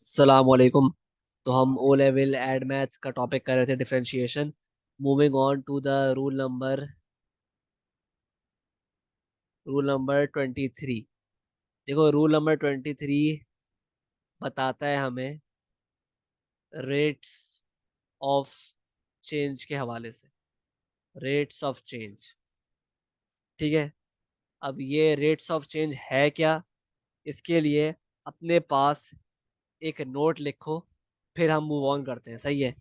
सलामकुम। तो हम ओ लेवल एड मैथ्स का टॉपिक कर रहे थे, differentiation. Moving on to the rule number 23। देखो, रूल नंबर 23 बताता है हमें रेट्स ऑफ चेंज के हवाले से। रेट्स ऑफ चेंज, ठीक है। अब ये रेट्स ऑफ चेंज है क्या, इसके लिए अपने पास एक नोट लिखो, फिर हम मूव ऑन करते हैं। सही है,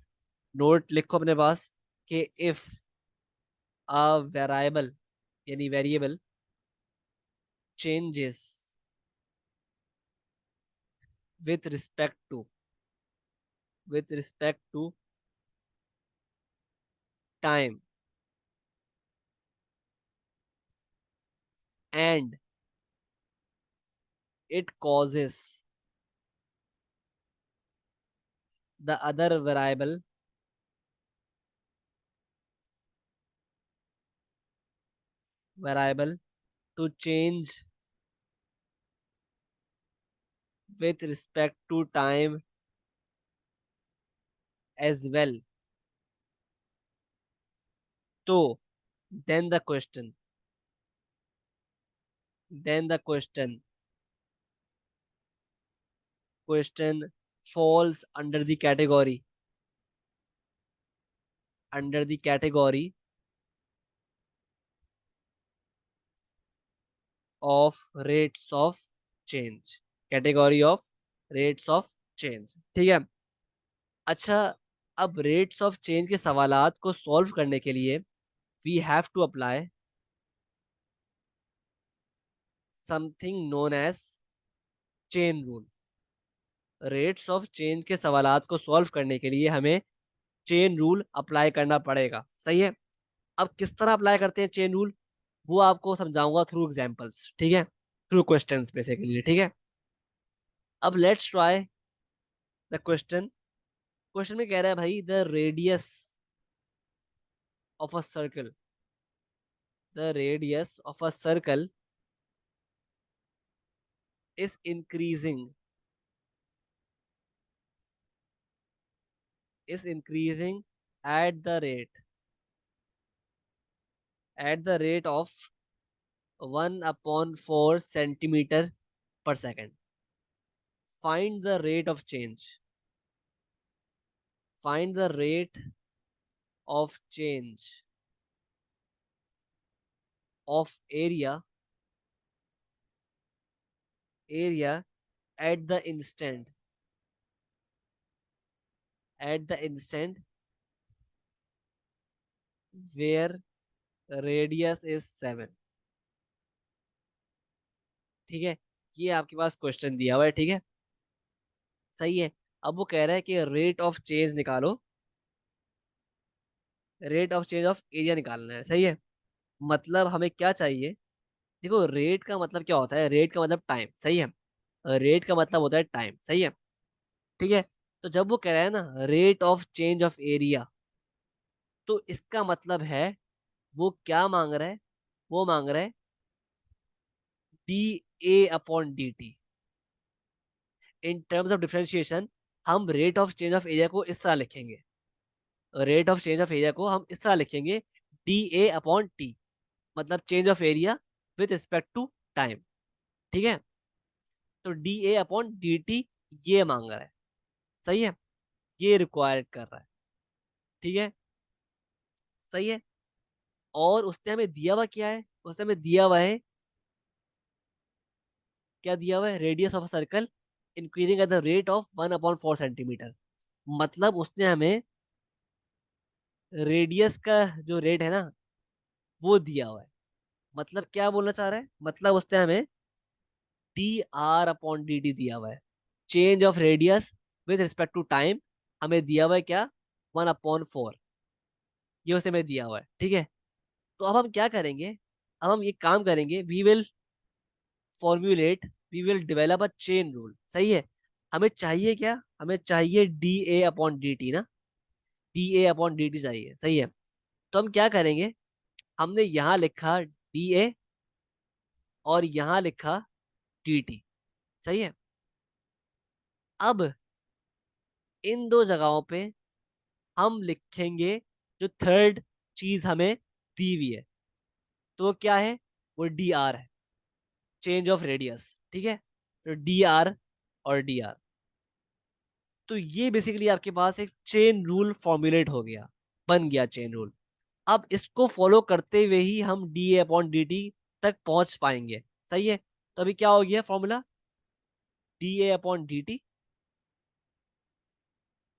नोट लिखो अपने पास कि इफ अ वेरिएबल यानी variable changes with respect to with respect to time, and it causes the other variable to change with respect to time as well. So then the question then the question falls under the category of rates of change, ठीक है। अच्छा, अब rates of change के सवालात को solve करने के लिए we have to apply something known as chain rule. Rates of change के सवालात को सॉल्व करने के लिए हमें चेन रूल अप्लाई करना पड़ेगा। सही है। अब किस तरह अप्लाई करते हैं चेन रूल, वो आपको समझाऊंगा थ्रू एग्जांपल्स, ठीक है, थ्रू क्वेश्चंस बेसिकली, ठीक है। अब let's try the question. Question में कह रहा है भाई, of a circle the radius of a circle is increasing at the rate of 1/4 centimeter per second. Find the rate of change. Find the rate of change of area at the instant where radius is 7। ठीक है, ये आपके पास question दिया हुआ है, ठीक है। सही है। अब वो कह रहा है कि रेट ऑफ चेंज निकालो, rate of change of area निकालना है। सही है। मतलब हमें क्या चाहिए, देखो रेट का मतलब क्या होता है, रेट का मतलब टाइम। सही है, रेट का मतलब होता है टाइम। सही है, ठीक है। तो जब वो कह रहा है ना rate of change of area, तो इसका मतलब है वो क्या मांग रहा है, वो मांग रहा है dA/dt। In terms of differentiation हम rate of change of area को इस तरह लिखेंगे, rate of change of area को हम इस तरह लिखेंगे dA/t, मतलब change of area with respect to time, ठीक है। तो dA/dt ये मांग रहा है। सही है, ये रिक्वायर्ड कर रहा है, ठीक है। सही है। और उसने हमें दिया हुआ क्या है, उसने हमें दिया हुआ है, क्या दिया हुआ है, radius of circle increasing at the rate of 1/4 centimetre. मतलब उसने हमें रेडियस का जो रेट है ना, वो दिया हुआ है। मतलब क्या बोलना चाह रहा है, मतलब उसने हमें dR/dt दिया हुआ है, change of radius with respect to time. हमें दिया हुआ है क्या, 1/4, ये उसने हमें दिया हुआ है, ठीक है। तो अब हम क्या करेंगे, अब हम ये काम करेंगे, formulate we will develop a chain rule. सही है। हमें चाहिए क्या, हमें चाहिए dA/dt ना, dA/dt चाहिए। सही है। तो हम क्या करेंगे, हमने यहाँ लिखा dA और यहाँ लिखा dt। सही है। अब इन दो जगहों पे हम लिखेंगे जो थर्ड चीज हमें दी हुई है, तो वो क्या है, वो डी आर है, चेंज ऑफ रेडियस। ठीक है, तो डी आर और डी आर। तो ये बेसिकली आपके पास एक चेन रूल फॉर्मुलेट हो गया, बन गया चेन रूल। अब इसको फॉलो करते हुए ही हम D A upon D T तक पहुंच पाएंगे। सही है, तो अभी क्या हो गया formula, d A upon D t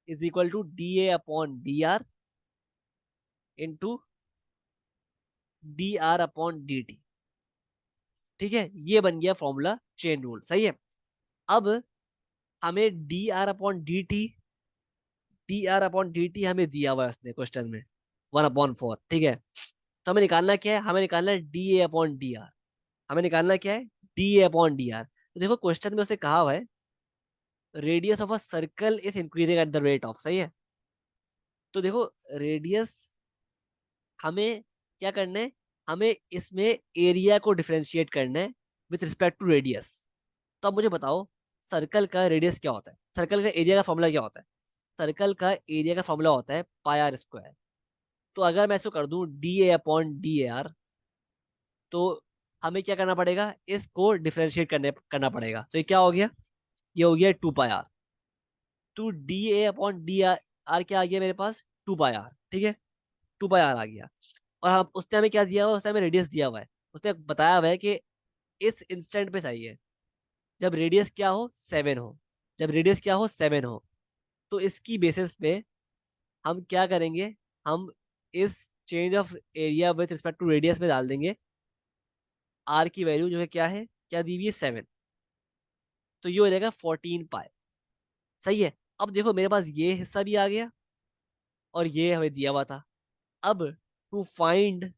is equal to d A upon D r into d are upon D t. ठीक है, ये बन गया फॉर्मूला चेन रूल। सही है, अब हमें D R upon D t हमें दिया हुआ है उसने क्वेश्चन में 1/4। ठीक है, तो हमें निकालना क्या है, हमें निकालना है डी ए अपॉन डी आर। हमें निकालना क्या है, डी ए अपॉन डी आर। तो देखो क्वेश्चन में उसे कहा हुआ है radius of a circle is increasing at the rate of. सही है, तो देखो रेडियस हमें क्या करना है, हमें इसमें एरिया को डिफरेंशिएट करना है विथ रिस्पेक्ट टू रेडियस। तो अब मुझे बताओ सर्कल का रेडियस क्या होता है, सर्कल का एरिया का फॉर्मूला क्या होता है। सर्कल का एरिया का फॉर्मूला होता है पाई आर स्क्वायर। तो अगर मैं इसको कर दूं D A upon D A R, तो हमें क्या करना पड़ेगा, इसको डिफरेंशिएट करना पड़ेगा। तो ये क्या हो गया, ये हो गया 2 पाई आर। तो D A upon D r, r क्या आ गया मेरे पास, 2 पाई आर। ठीक है, 2 पाई आर आ गया। और हम उसने हमें क्या दिया हुआ है, उसने हमें रेडियस दिया हुआ है। उसने बताया हुआ है कि इस इंस्टेंट पे चाहिए जब रेडियस क्या हो 7 हो, जब रेडियस क्या हो 7 हो। तो इसकी बेसिस पे हम क्या करेंगे, हम इस change of area with respect to radius में डाल देंगे आर की वैल्यू जो है क्या है, क्या दी हुई है 7। तो ये हो जाएगा 14 पाई। सही है, अब देखो मेरे पास ये हिस्सा भी आ गया और ये हमें दिया हुआ था। अब to find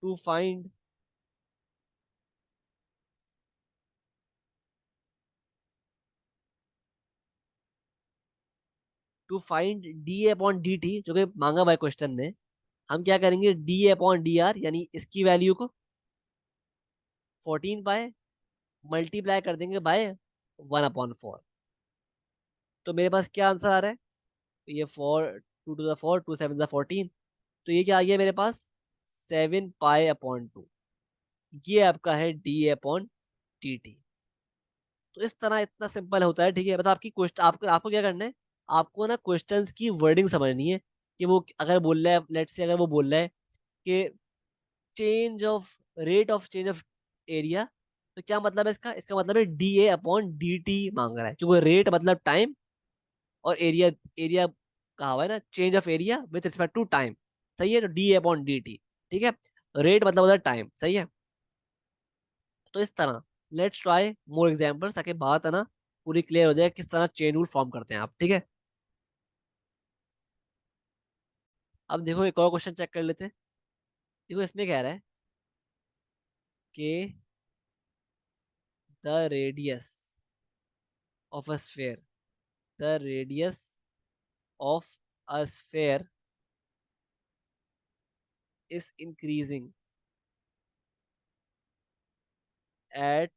to find to find d A upon D t जो कि मांगा हुआ है क्वेश्चन में, हम क्या करेंगे D A upon D R यानी इसकी वैल्यू को 14 पाई मल्टीप्लाई कर देंगे बाय 1/4। तो मेरे पास क्या आंसर आ रहा है, ये 4 2 to the 4 2 7 14। तो ये क्या आ गया मेरे पास 7 पाई अपॉन 2। ये आपका है डी ए अपॉन टी टी। तो इस तरह इतना सिंपल होता है। ठीक है, मतलब आपकी क्वेश्चन आपको आपको क्या करना है, आपको ना क्वेश्चंस की वर्डिंग समझनी है कि वो अगर बोल रहा है, लेट्स से अगर वो बोल रहा है कि change of rate of change of area, तो क्या मतलब है इसका, इसका मतलब है डी ए अपॉन डी टी मांग रहा है, क्योंकि रेट मतलब टाइम और एरिया, एरिया कहा हुआ है ना change of area with respect to time. सही है, तो D A upon D t. ठीक है, रेट मतलब होता है टाइम। सही है, तो इस तरह लेट्स ट्राई मोर एग्जांपल्स ताकि बात है ना पूरी क्लियर हो जाए किस तरह चेन रूल फॉर्म करते हैं आप। ठीक है, अब देखो एक और क्वेश्चन चेक कर लेते हैं। देखो इसमें कह रहा है कि the radius of a sphere, the radius of a sphere is increasing at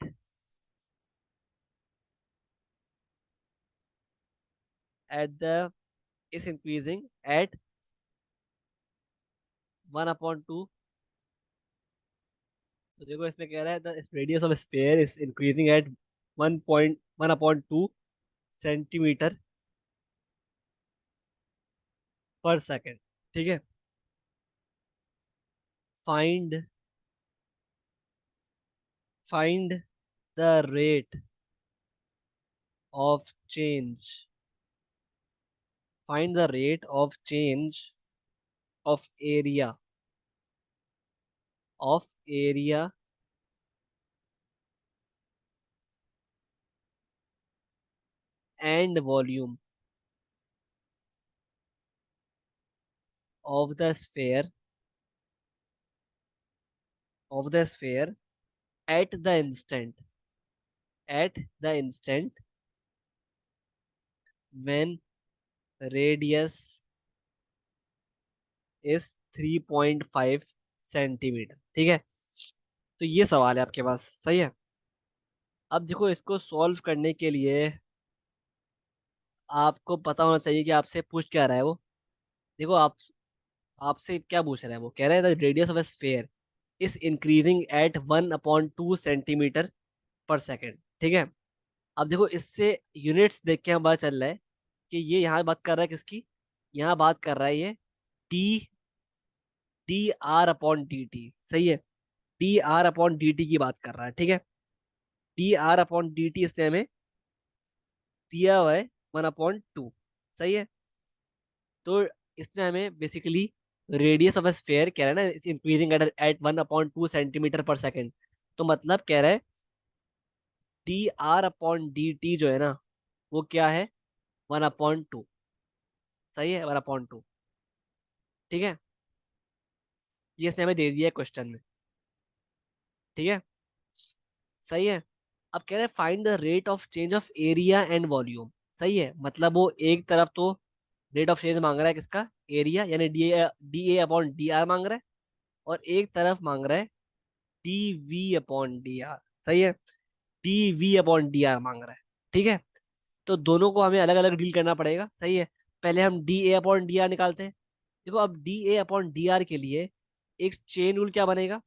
the is increasing at 1/2। तो देखो इसमें कह रहा है the radius of sphere is increasing at 1.1/2 centimetre पर सेकेंड। ठीक है, find find the rate of change, find the rate of change of area and volume of the sphere at the instant at the instant when radius is 3.5 centimetre. ठीक है, तो ये सवाल है आपके पास। सही है, अब देखो इसको सॉल्व करने के लिए आपको पता होना चाहिए कि आपसे पूछ क्या रहा है वो। देखो आपसे क्या पूछ रहा है, वो कह रहा है the radius of A sphere is increasing at 1/2 centimetre पर सेकेंड। ठीक है। अब देखो इससे यूनिट्स देख के हम पता चल रहा है कि ये यहाँ बात कर रहा है किसकी, यहाँ बात कर रहा है ये D D R upon D T. सही है। D R upon D T की बात कर रहा है। ठीक है। D R upon D T इसने हमें दिया हुआ है 1/2। सही है। तो इसने हमें basically radius of A sphere कह रहा है ना, इंक्रीजिंग एट 1/2 सेंटीमीटर पर सेकेंड। तो मतलब कह रहा है D R upon D t जो है ना, वो क्या है, 1/2। सही है, 1/2। ठीक है। ये इसने हमें दे दिया है क्वेश्चन में। ठीक है। सही है। अब कह रहे हैं find the rate of change of area and volume. सही है, मतलब वो एक तरफ तो रेट ऑफ चेंज मांग रहा है किसका, एरिया, यानी डी ए अपॉन डी आर मांग रहा है, और एक तरफ मांग रहा है d we upon D R. सही है। D we upon D r मांग रहा है। ठीक है। तो दोनों को हमें अलग अलग डील करना पड़ेगा। सही है। पहले हम D A upon D R निकालते हैं। देखो अब D A upon D R के लिए एक चेन रूल क्या बनेगा,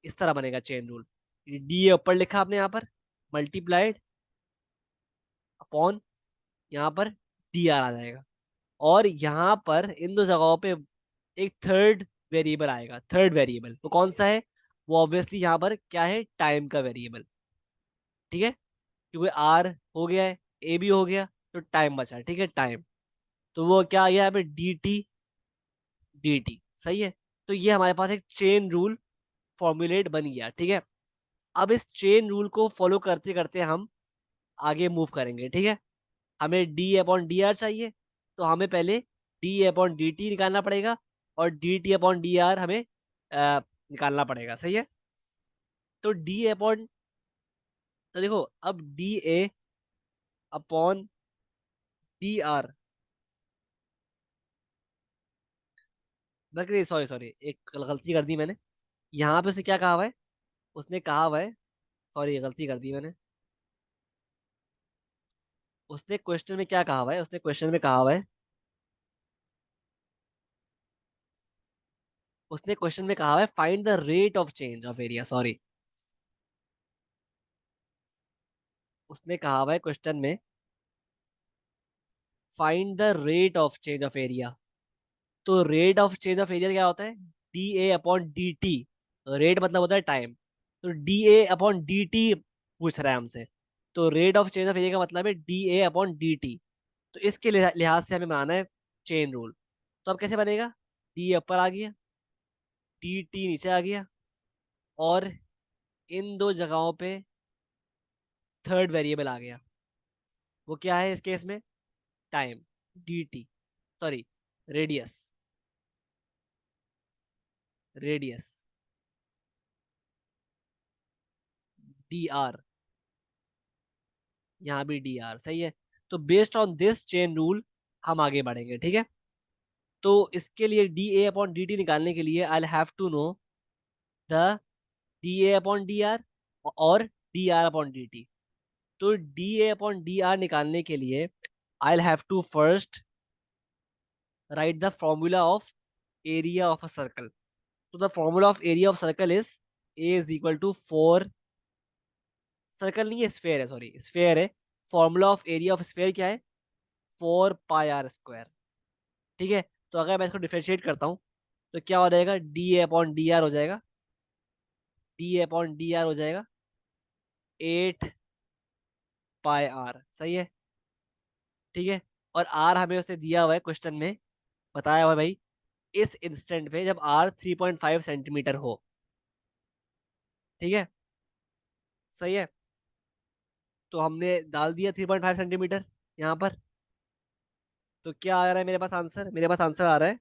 इस तरह बनेगा चेन रूल। डी ए ऊपर लिखा आपने यहाँ पर, मल्टीप्लाइड अपॉन यहाँ पर डी आर आ जाएगा। और यहाँ पर इन दो जगहों पे एक थर्ड वेरिएबल आएगा। थर्ड वेरिएबल वो कौन सा है, वो ऑब्वियसली यहाँ पर क्या है, टाइम का वेरिएबल। ठीक है। क्योंकि आर हो गया है, ए भी हो गया, तो टाइम बचा। ठीक है, टाइम। तो वो क्या आ गया यहाँ पे, डी टी डी टी। सही है। तो ये हमारे पास एक चेन रूल फॉर्मुलेट बन गया। ठीक है। अब इस चेन रूल को फॉलो करते करते हम आगे मूव करेंगे। ठीक है। हमें डी अपॉन डी आर चाहिए, तो हमें पहले डी अपॉन डी टी निकालना पड़ेगा, और D T upon D R हमें निकालना पड़ेगा। सही है। तो डी अपॉन, तो देखो अब D A upon D R, बल्कि सॉरी सॉरी, एक गलती कर दी मैंने। यहाँ पे उसे क्या कहा हुआ है, उसने कहा हुआ है, सॉरी गलती कर दी मैंने। उसने क्वेश्चन में क्या कहा हुआ है, उसने क्वेश्चन में कहा हुआ है, उसने क्वेश्चन में कहा हुआ है find the rate of change of area. Sorry, उसने कहा हुआ है क्वेश्चन में find the rate of change of area. तो rate of change of area क्या होता है, डी ए अपॉन डी टी। रेट मतलब होता है टाइम, तो D A upon D T पूछ रहा है हमसे। तो rate of change of area का मतलब है डी ए अपॉन डी टी। तो इसके लिहाज से हमें बनाना है चेन रूल। तो अब कैसे बनेगा, डी ऊपर आ गया, डी टी नीचे आ गया, और इन दो जगहों पे थर्ड वेरिएबल आ गया। वो क्या है इस केस में, time, D T, sorry radius, radius D R, यहाँ भी डी आर। सही है। तो based on this chain rule हम आगे बढ़ेंगे। ठीक है। तो इसके लिए डी ए अपॉन डी टी निकालने के लिए I have to know the D A upon D R और D are upon D T. तो D A upon D R निकालने के लिए I have to first right the formula of area of a circle. तो the formula of area of circle is A is equal to 4, circle नहीं है, sphere है, sorry sphere है। Formula of area of sphere क्या है, 4 पाई are square. ठीक है। तो अगर मैं इसको डिफरेंशिएट करता हूँ तो क्या हो जाएगा, D A upon D R हो जाएगा, D A upon D R हो जाएगा 8 पाई आर। सही है। ठीक है। और आर हमें उसने दिया हुआ है क्वेश्चन में, बताया हुआ है भाई, इस इंस्टेंट पे जब आर 3.5 सेंटीमीटर हो। ठीक है। सही है। तो हमने डाल दिया 3.5 सेंटीमीटर यहाँ पर। तो क्या आ रहा है मेरे पास आंसर, मेरे पास आंसर आ रहा है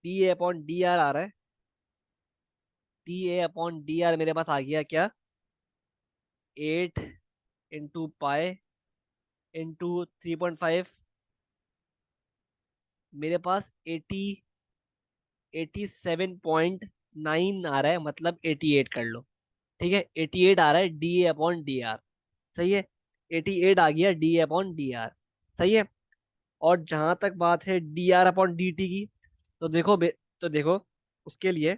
डी ए अपॉन डी आर आ रहा है, डी ए अपॉन डी आर मेरे पास आ गया क्या, 8 × पाई × 3.5। मेरे पास 87.9 आ रहा है, मतलब 88 कर लो। ठीक है, 88 आ रहा है डी ए अपॉन डी आर। सही है। 88 आ गया D A upon D R. सही है। और जहां तक बात है D R upon D T की, तो देखो तो देखो, उसके लिए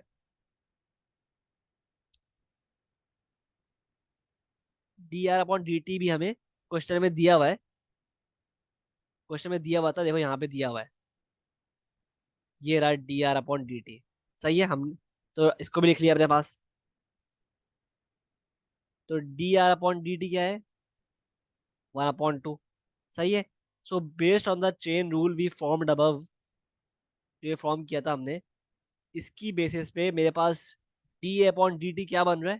D R upon D T भी हमें क्वेश्चन में दिया हुआ है। क्वेश्चन में दिया हुआ था, देखो यहाँ पे दिया हुआ है, ये रहा D R upon D T. सही है, हम तो इसको भी लिख लिया अपने पास। तो D are upon D T क्या है, 1/2। सही है। So based on the chain rule we formed above, ये फॉर्म किया था हमने, इसकी बेसिस पे मेरे पास डी ए अपॉन डी टी क्या बन रहा है,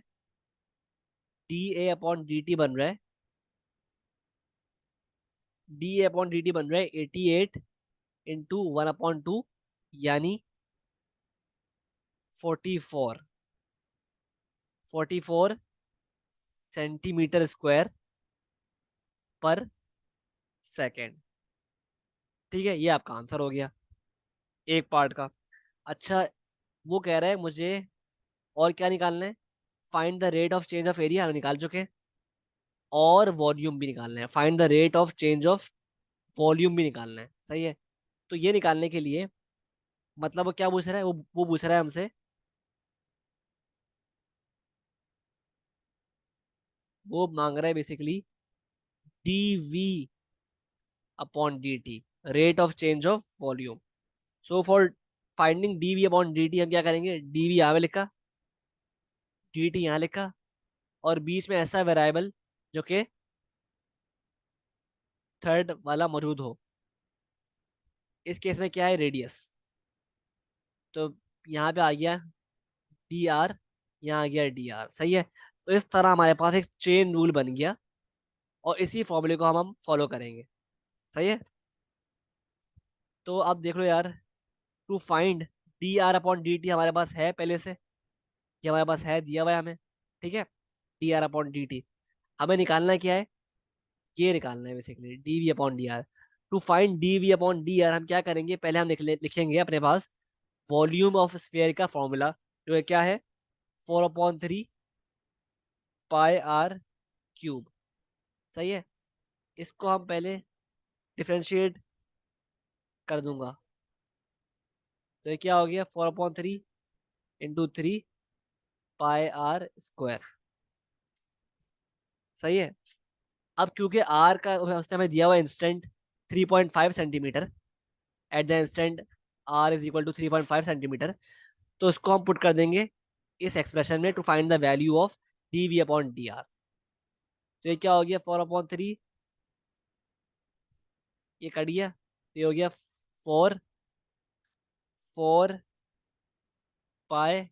डी ए अपॉन डी टी बन रहा है, डी ए अपॉन डी टी बन रहा है 88 इंटू 1/2, यानी 44, 44 सेंटीमीटर स्क्वायर पर सेकेंड। ठीक है, ये आपका आंसर हो गया एक पार्ट का। अच्छा, वो कह रहा है मुझे और क्या निकालना है, find the rate of change of area, हम निकाल चुके हैं, और वॉल्यूम भी निकालना है, find the rate of change of volume भी निकालना है। सही है। तो ये निकालने के लिए, मतलब वो क्या पूछ रहा है, वो पूछ रहा है हमसे, वो मांग रहा है basically d we upon D T, rate of change of volume. So for finding d we upon D t हम क्या करेंगे, डी वी यहाँ पे लिखा, डी टी यहाँ लिखा, और बीच में ऐसा वेरिएबल जो कि थर्ड वाला मौजूद हो। इस केस में क्या है, रेडियस। तो यहाँ पे आ गया डी आर, यहाँ आ गया डी आर। सही है। तो इस तरह हमारे पास एक चेन रूल बन गया, और इसी फॉर्मूले को हम फॉलो करेंगे। सही है। तो अब देख लो यार, to find d are upon D t हमारे पास है पहले से, ये हमारे पास है, दिया हुआ है हमें। ठीक है, D R upon D t हमें निकालना क्या है, ये निकालना है basically d we upon D r. To find d we upon D r हम क्या करेंगे, पहले हम लिखेंगे अपने पास वॉल्यूम ऑफ स्फीयर का फॉर्मूला, जो है क्या है, 4/3 पाई आर क्यूब। सही है। इसको हम पहले डिफ्रेंशिएट कर दूंगा, तो ये क्या हो गया, 4/3 इंटू 3 पाई आर स्क्वायर। सही है। अब क्योंकि आर का उसने हमें दिया हुआ instant 3.5 centimetre, at the instant r is equal to 3.5 centimetre, तो इसको हम पुट कर देंगे इस एक्सप्रेशन में to find the value of d we upon D r. तो ये क्या हो गया, 4/3, ये कट गया, तो ये हो गया 4 पाई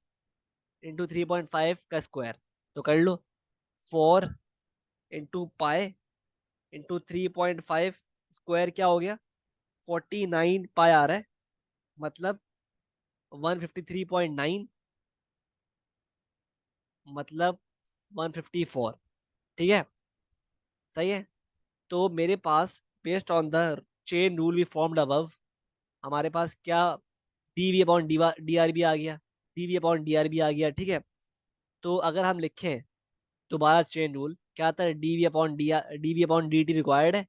इंटू 3.5 का स्क्वायर। तो कर लो, 4 इंटू पाई इंटू 3.5 स्क्वायर क्या हो गया, 49 पाई आ रहा है, मतलब 153.9, मतलब 154। ठीक है। सही है। तो मेरे पास based on the chain rule we formed above, हमारे पास क्या, D we upon D R भी आ गया, D we upon D R भी आ गया। ठीक है। तो अगर हम लिखें दोबारा चेन रूल, क्या आता है, d we upon d we upon D t required है,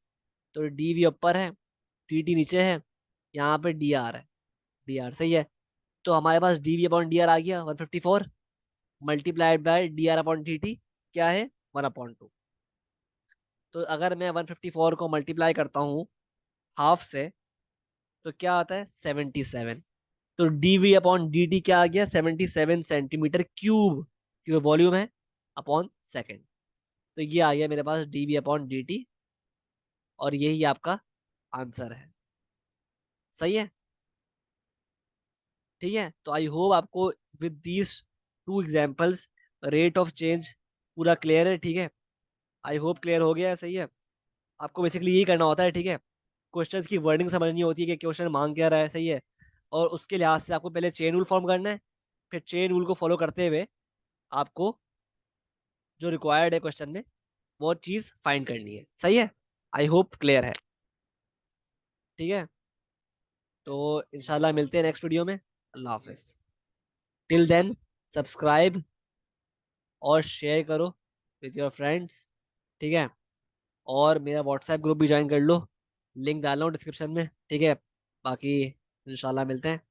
तो डी वी ऊपर है, डी टी नीचे है, यहाँ पे डी आर है, डी आर। सही है। तो हमारे पास D we upon D R आ गया 154, multiplied by D are upon D T क्या है, 1/2। तो अगर मैं 154 को मल्टीप्लाई करता हूँ हाफ से, तो क्या आता है, 77। तो D we upon D T क्या आ गया, 77 सेंटीमीटर क्यूब, क्योंकि वॉल्यूम है अपॉन सेकेंड। तो ये आ गया मेरे पास D we upon D T, और यही आपका आंसर है। सही है। ठीक है। तो आई होप आपको with these two examples rate of change पूरा क्लियर है। ठीक है, आई होप क्लियर हो गया है। सही है। आपको बेसिकली यही करना होता है। ठीक है, क्वेश्चंस की वर्डिंग समझनी होती है कि क्वेश्चन मांग क्या रहा है। सही है। और उसके लिहाज से आपको पहले चेन रूल फॉर्म करना है, फिर चेन रूल को फॉलो करते हुए आपको जो रिक्वायर्ड है क्वेश्चन में वो चीज़ फाइंड करनी है। सही है। आई होप क्लियर है। ठीक है। तो इंशाल्लाह मिलते हैं नेक्स्ट वीडियो में। अल्लाह हाफिज। टिल देन, सब्सक्राइब और शेयर करो विथ योर फ्रेंड्स। ठीक है। और मेरा व्हाट्सएप ग्रुप भी ज्वाइन कर लो, लिंक डाल रहा हूँ डिस्क्रिप्शन में, ठीक है। बाकी इंशाल्लाह मिलते हैं।